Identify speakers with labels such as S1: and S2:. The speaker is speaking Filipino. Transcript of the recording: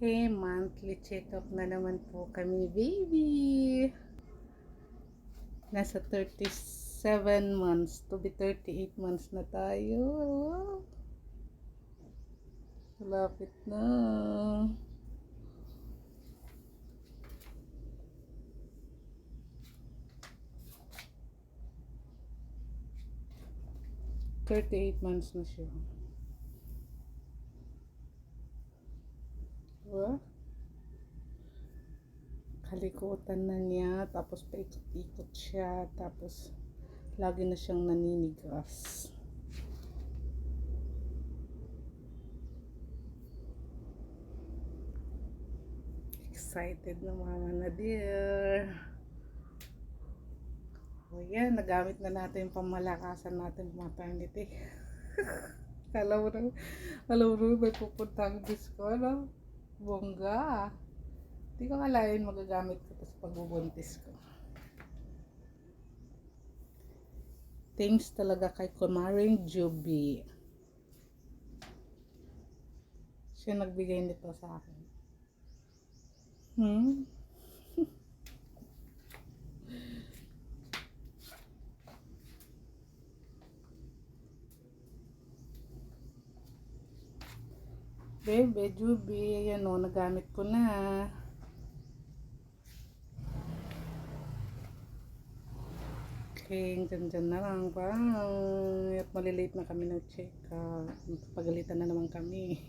S1: Okay, monthly check-up na naman po kami, baby. Nasa 37 months to be 38 months na tayo. Malapit na. $38 na siya. Diba? Kalikutan na niya, tapos paikot-ikot siya, tapos lagi na siyang naninigas. Excited na mama na dear. O yan, nagamit na natin yung pamalakasan natin maternity. Alam mo may pupuntang disco, no? Bongga. Hindi ko kalain magagamit ko ito sa pagbubuntis ko. Thanks talaga kay Kumaring Juby. Siya nagbigay nito sa akin. Bebe, Juby, ayan o, nagamit ko na. Okay, dyan na lang pa. At malilate na kami ng check-up. Pagalitan na naman kami.